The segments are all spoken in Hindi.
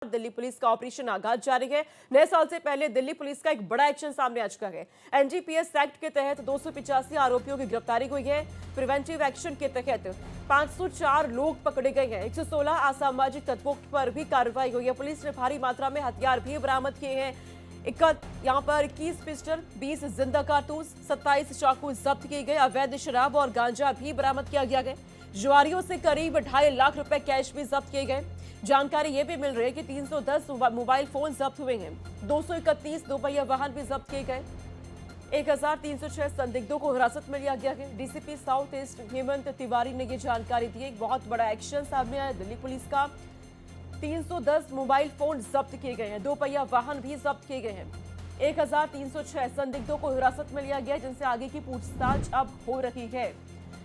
दिल्ली पुलिस का ऑपरेशन आगाज जारी है। नए साल से पहले दिल्ली पुलिस का एक बड़ा एक्शन सामने आ चुका है। एनडीपीएस एक्ट के तहत 285 आरोपियों की गिरफ्तारी हुई है। प्रिवेंटिव एक्शन के तहत 504 लोग पकड़े गए हैं। 116 असामाजिक तत्वों पर भी कार्रवाई हुई है। पुलिस ने भारी मात्रा में हथियार भी बरामद किए हैं। यहाँ पर 21 पिस्टल, 20 जिंदा कारतूस, 27 चाकू जब्त किए गए। अवैध शराब और गांजा भी बरामद किया गया है। जुआरियों से करीब 2.5 लाख रुपए कैश भी जब्त किए गए। जानकारी यह भी मिल रही है कि 310 मोबाइल फोन जब्त हुए हैं। 231 दोपहिया वाहन भी जब्त किए गए। 1306 संदिग्धों को हिरासत में लिया गया है। DCP south east Hemant Tiwari ने यह जानकारी दी। एक बहुत बड़ा एक्शन सामने आया दिल्ली पुलिस का। 310 मोबाइल फोन जब्त किए गए हैं। दोपहिया वाहन भी जब्त किए गए हैं। 1306 संदिग्धों को हिरासत में लिया गया, जिनसे आगे की पूछताछ अब हो रही है।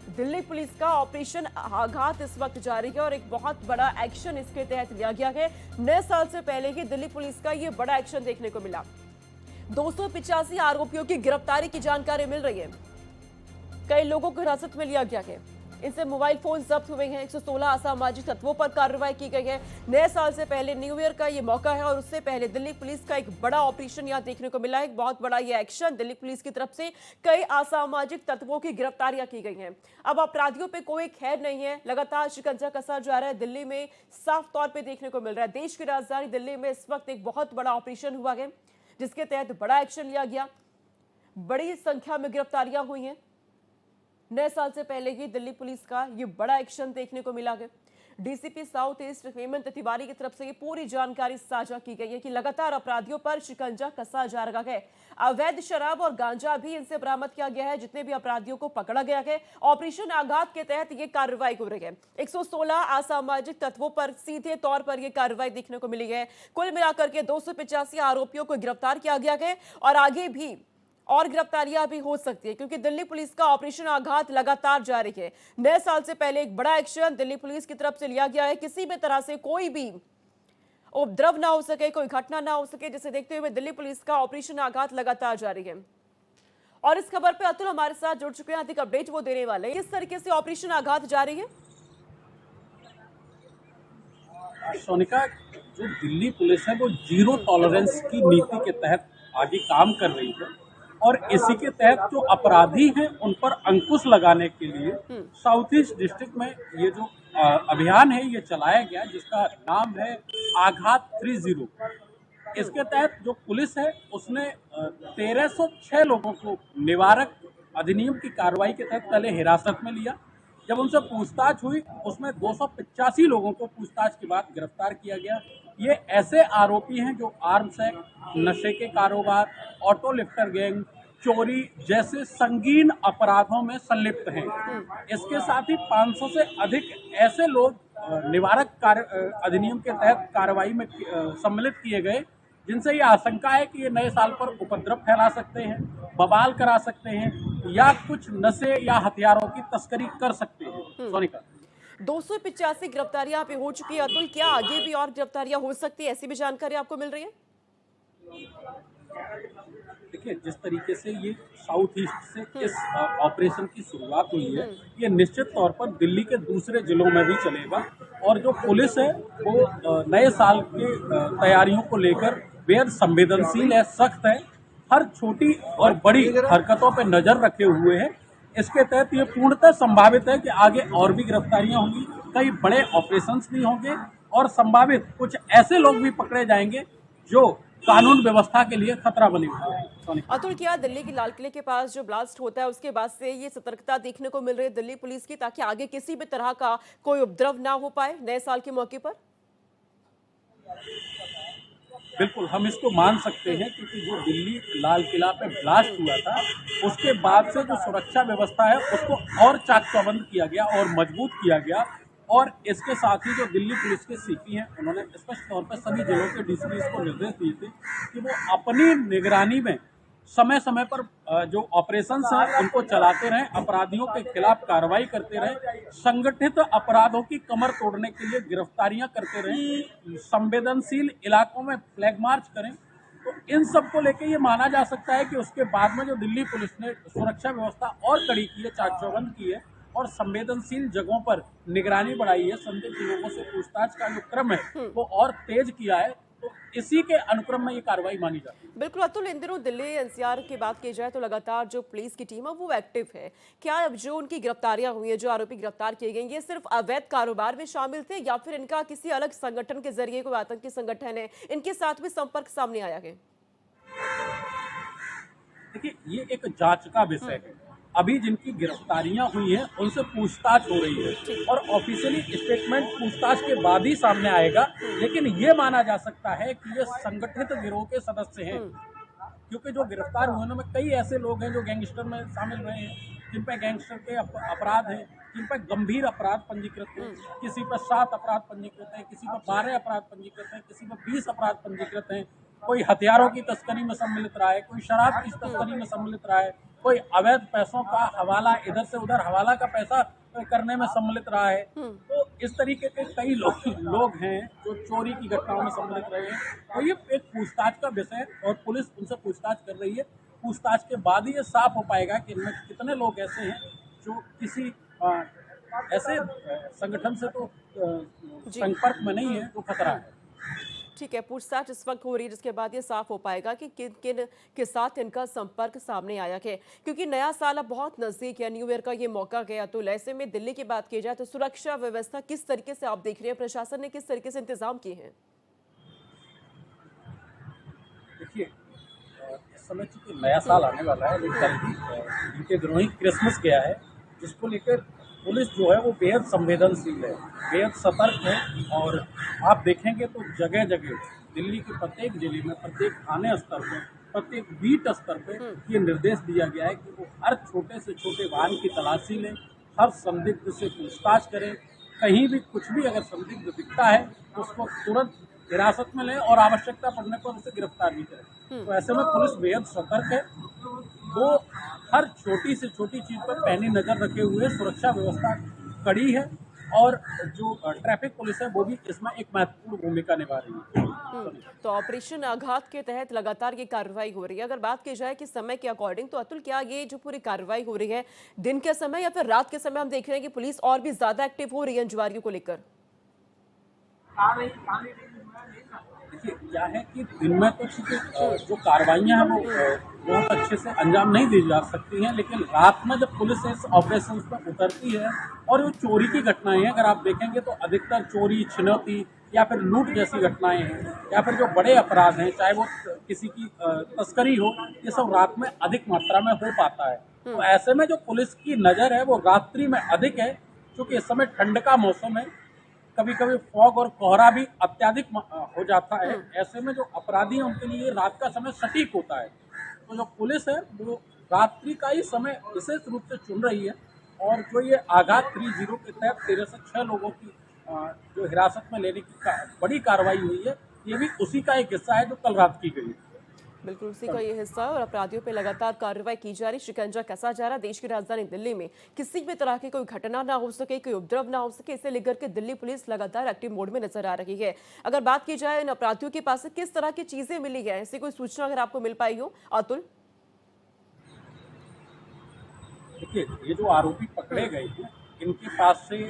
दिल्ली पुलिस का ऑपरेशन आघात इस वक्त जारी है और एक बहुत बड़ा एक्शन इसके तहत लिया गया है। नए साल से पहले ही दिल्ली पुलिस का यह बड़ा एक्शन देखने को मिला। 285 आरोपियों की गिरफ्तारी की जानकारी मिल रही है। कई लोगों को हिरासत में लिया गया है। इनसे मोबाइल फोन जब्त हुए हैं। 116 असामाजिक तत्वों पर कार्रवाई की गई है। नए साल से पहले न्यू ईयर का ये मौका है और उससे पहले दिल्ली पुलिस का एक बड़ा ऑपरेशन यहां देखने को मिला है। एक बहुत बड़ा ये एक्शन दिल्ली पुलिस की तरफ से कई असामाजिक तत्वों की गिरफ्तारियां की गई हैं। अब अपराधियों पे कोई खैर नहीं है। लगातार शिकंजा कसा जा रहा है। दिल्ली में साफ तौर पर देखने को मिल रहा है। देश की राजधानी दिल्ली में इस वक्त एक बहुत बड़ा ऑपरेशन हुआ है, जिसके तहत बड़ा एक्शन लिया गया। बड़ी संख्या में गिरफ्तारियां हुई हैं। नए साल से पहले ही दिल्ली पुलिस का ये बड़ा एक्शन देखने को मिला है। DCP south east Hemant Tiwari की तरफ से ये पूरी जानकारी साझा की गई है कि लगातार अपराधियों पर शिकंजा कसा जा रहा है। अवैध शराब और गांजा भी इनसे बरामद किया गया है। जितने भी अपराधियों को पकड़ा गया है, ऑपरेशन आघात के तहत ये कार्रवाई हो रही है। 116 असामाजिक तत्वों पर सीधे तौर पर यह कार्रवाई देखने को मिली है। कुल मिलाकर के 285 आरोपियों को गिरफ्तार किया गया है और आगे भी और गिरफ्तारियां भी हो सकती है, क्योंकि दिल्ली पुलिस का ऑपरेशन आघात लगातार जारी है। नए साल से पहले एक बड़ा एक्शन दिल्ली पुलिस की तरफ से लिया गया है। किसी भी तरह से कोई भी उपद्रव ना हो सके, कोई घटना ना हो सके, जिसे देखते हुए दिल्ली पुलिस का ऑपरेशन आघात लगातार जारी है। और इस खबर पर अतुल हमारे साथ जुड़ चुके हैं, अधिक अपडेट वो देने वाले हैं। किस तरीके से ऑपरेशन आघात जारी है? सोनिका, जो दिल्ली पुलिस है वो जीरो टॉलरेंस की नीति के तहत आगे काम कर रही है और इसी के तहत जो अपराधी हैं उन पर अंकुश लगाने के लिए साउथ ईस्ट डिस्ट्रिक्ट में ये जो अभियान है ये चलाया गया, जिसका नाम है आघात 30। इसके तहत जो पुलिस है उसने 1306 लोगों को निवारक अधिनियम की कार्रवाई के तहत पहले हिरासत में लिया। जब उनसे पूछताछ हुई उसमें 285 लोगों को पूछताछ के बाद गिरफ्तार किया गया। ये ऐसे आरोपी हैं जो आर्म्स एक्ट, नशे के कारोबार, ऑटो लिफ्टर गैंग, चोरी जैसे संगीन अपराधों में संलिप्त हैं। इसके साथ ही 500 से अधिक ऐसे लोग निवारक अधिनियम के तहत कार्रवाई में सम्मिलित किए गए, जिनसे ये आशंका है कि ये नए साल पर उपद्रव फैला सकते हैं, बवाल करा सकते हैं या कुछ नशे या हथियारों की तस्करी कर सकते हैं। सोनिका, 285 गिरफ्तारियां पे हो चुकी है। अतुल, क्या आगे भी और गिरफ्तारियां हो सकती है, ऐसी भी जानकारी आपको मिल रही है? देखिए, जिस तरीके से ये साउथ ईस्ट से इस ऑपरेशन की शुरुआत हुई है, ये निश्चित तौर पर दिल्ली के दूसरे जिलों में भी चलेगा। और जो पुलिस है वो नए साल की तैयारियों को लेकर बेहद संवेदनशील है, सख्त है, हर छोटी और बड़ी हरकतों पर नजर रखे हुए है। इसके तहत ये पूर्णतः संभावित है कि आगे और भी गिरफ्तारियां होंगी, कई बड़े ऑपरेशंस भी होंगे और संभावित कुछ ऐसे लोग भी पकड़े जाएंगे जो कानून व्यवस्था के लिए खतरा बने हुए हैं। अतुल, क्या दिल्ली की लाल किले के पास जो ब्लास्ट होता है उसके बाद से ये सतर्कता देखने को मिल रही है दिल्ली पुलिस की, ताकि आगे किसी भी तरह का कोई उपद्रव ना हो पाए नए साल के मौके पर? बिल्कुल, हम इसको मान सकते हैं, क्योंकि जो दिल्ली लाल किला पे ब्लास्ट हुआ था उसके बाद से जो सुरक्षा व्यवस्था है उसको और चाक चौबंद किया गया और मजबूत किया गया। और इसके साथ ही जो दिल्ली पुलिस के सीपी हैं उन्होंने स्पष्ट तौर पर सभी जिलों के डीसीपी को निर्देश दिए थे कि वो अपनी निगरानी में समय समय पर जो ऑपरेशंस हैं उनको चलाते रहें, अपराधियों के खिलाफ कार्रवाई करते रहें, संगठित अपराधों की कमर तोड़ने के लिए गिरफ्तारियां करते रहें, संवेदनशील इलाकों में फ्लैग मार्च करें। तो इन सब को लेकर ये माना जा सकता है कि उसके बाद में जो दिल्ली पुलिस ने सुरक्षा व्यवस्था और कड़ी की है, चाक चौबंद की है, और संवेदनशील जगहों पर निगरानी बढ़ाई है, संदिग्ध लोगों से पूछताछ का जो क्रम है वो और तेज किया है। तो इसी के अनुक्रम में ये कार्रवाई मानी जाती है। बिल्कुल अतुल, इन दिनों दिल्ली एनसीआर की बात की जाए तो लगातार जो पुलिस की टीम है वो एक्टिव है। क्या अब जो उनकी गिरफ्तारियां हुई है, जो आरोपी गिरफ्तार किए गए, ये सिर्फ अवैध कारोबार में शामिल थे या फिर इनका किसी अलग संगठन के जरिए कोई आतंकी संगठन है, इनके साथ भी संपर्क सामने आया है? देखिए, ये एक जांच का विषय है। अभी जिनकी गिरफ्तारियां हुई हैं उनसे पूछताछ हो रही है और ऑफिशियली स्टेटमेंट पूछताछ के बाद ही सामने आएगा। लेकिन ये माना जा सकता है कि ये संगठित गिरोह के सदस्य हैं, क्योंकि जो गिरफ्तार हुए उनमें कई ऐसे लोग हैं जो गैंगस्टर में शामिल रहे हैं, जिन पर गैंगस्टर के अपराध हैं, जिन पर गंभीर अपराध पंजीकृत हैं। किसी पर 7 अपराध पंजीकृत हैं, किसी पर 12 अपराध पंजीकृत हैं, किसी पर 20 अपराध पंजीकृत हैं। कोई हथियारों की तस्करी में सम्मिलित रहा है, कोई शराब की तस्करी में सम्मिलित रहा है, कोई अवैध पैसों का हवाला, इधर से उधर हवाला का पैसा करने में सम्मिलित रहा है। तो इस तरीके के कई लोग हैं जो चोरी की घटनाओं में सम्मिलित रहे हैं। तो ये एक पूछताछ का विषय है और पुलिस उनसे पूछताछ कर रही है। पूछताछ के बाद ही ये साफ हो पाएगा कि इनमें कितने लोग ऐसे हैं जो किसी ऐसे संगठन से तो संपर्क में नहीं है, जो खतरा है। ठीक है, पूछताछ इस वक्त हो रही है, जिसके बाद ये साफ हो पाएगा कि किन किन के साथ इनका संपर्क सामने आया है। क्योंकि नया साल अब बहुत नजदीक है, न्यू ईयर का ये मौका गया, तो ऐसे में दिल्ली की बात की जाए तो सुरक्षा व्यवस्था किस तरीके से आप देख रहे हैं, प्रशासन ने किस तरीके से इंतजाम किए हैं? देखिए, इस समय चूंकि नया साल आने वाला है, लेकिन कल ही इनके दिनों ही क्रिसमस गया है, जिसको लेकर पुलिस जो है वो बेहद संवेदनशील है, बेहद सतर्क है। और आप देखेंगे तो जगह जगह दिल्ली के प्रत्येक जिले में, प्रत्येक थाने स्तर पर, प्रत्येक बीट स्तर पे ये निर्देश दिया गया है कि वो हर छोटे से छोटे वाहन की तलाशी लें, हर संदिग्ध से पूछताछ करें। कहीं भी कुछ भी अगर संदिग्ध दिखता है तो उसको तुरंत हिरासत में लें और आवश्यकता पड़ने पर उसे गिरफ्तार भी करें। तो ऐसे में पुलिस बेहद सतर्क है। वो हर छोटी से छोटी चीज पर पैनी नजर रखे हुए सुरक्षा व्यवस्था कड़ी है और जो ट्रैफिक पुलिस है वो भी इसमें एक महत्वपूर्ण भूमिका निभा रही है। तो ऑपरेशन आघात के तहत लगातार ये कार्रवाई हो रही है। अगर बात की जाए कि समय के अकॉर्डिंग, तो अतुल क्या ये जो पूरी कार्रवाई हो रही है दिन के समय या फिर रात के समय हम देख रहे हैं कि पुलिस और भी ज्यादा एक्टिव हो रही है जुआरियों को लेकर? देखिए, क्या है कि दिन में तो चूंकि जो कार्रवाइयाँ हैं वो बहुत अच्छे से अंजाम नहीं दी जा सकती हैं, लेकिन रात में जब पुलिस इस ऑपरेशन पर उतरती है और जो चोरी की घटनाएं हैं, अगर आप देखेंगे तो अधिकतर चोरी, छिनौती या फिर लूट जैसी घटनाएं हैं, या फिर जो बड़े अपराध हैं, चाहे वो किसी की तस्करी हो, ये सब रात में अधिक मात्रा में हो पाता है। तो ऐसे में जो पुलिस की नज़र है वो रात्रि में अधिक है, क्योंकि इस समय ठंड का मौसम है, कभी कभी फॉग और कोहरा भी अत्यधिक हो जाता है। ऐसे में जो अपराधी हैं उनके लिए रात का समय सटीक होता है। तो जो पुलिस है वो रात्रि का ही समय विशेष रूप से चुन रही है। और जो ये आघात 30 के तहत 13 से 6 लोगों की जो हिरासत में लेने की बड़ी कार्रवाई हुई है, ये भी उसी का एक हिस्सा है जो कल रात की गई है। बिल्कुल उसी का ये हिस्सा है और अपराधियों पर लगातार कार्रवाई की जा रही, शिकंजा कसा जा रहा। देश की राजधानी दिल्ली में किसी भी तरह की कोई घटना ना हो सके, कोई उपद्रव ना हो सके, इसे लेकर के दिल्ली पुलिस लगातार एक्टिव मोड में नजर आ रही है। अगर बात की जाए इन अपराधियों के पास से किस तरह की चीजें मिली है, ऐसी कोई सूचना अगर आपको मिल पाई हो अतुल? देखिए, ये जो आरोपी पकड़े गए हैं, इनके पास से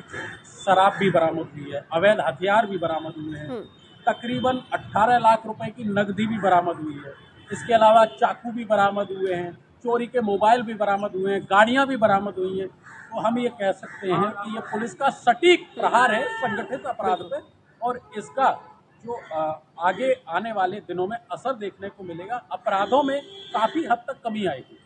शराब भी बरामद हुई है, अवैध हथियार भी बरामद हुए हैं, तकरीबन 18 लाख रुपए की नकदी भी बरामद हुई है। इसके अलावा चाकू भी बरामद हुए हैं, चोरी के मोबाइल भी बरामद हुए हैं, गाड़ियां भी बरामद हुई हैं। तो हम ये कह सकते हैं कि ये पुलिस का सटीक प्रहार है संगठित अपराध पे, और इसका जो आगे आने वाले दिनों में असर देखने को मिलेगा, अपराधों में काफी हद तक कमी आएगी।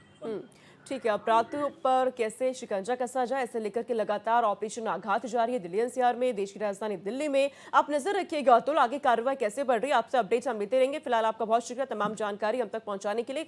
ठीक है, अपराधियों पर कैसे शिकंजा कसा जाए, इसे लेकर के लगातार ऑपरेशन आघात जारी है दिल्ली एनसीआर में, देश की राजधानी दिल्ली में। आप नजर रखिएगा अतुल, आगे कार्रवाई कैसे बढ़ रही है, आपसे अपडेट्स हम लेते रहेंगे। फिलहाल आपका बहुत शुक्रिया तमाम जानकारी हम तक पहुंचाने के लिए।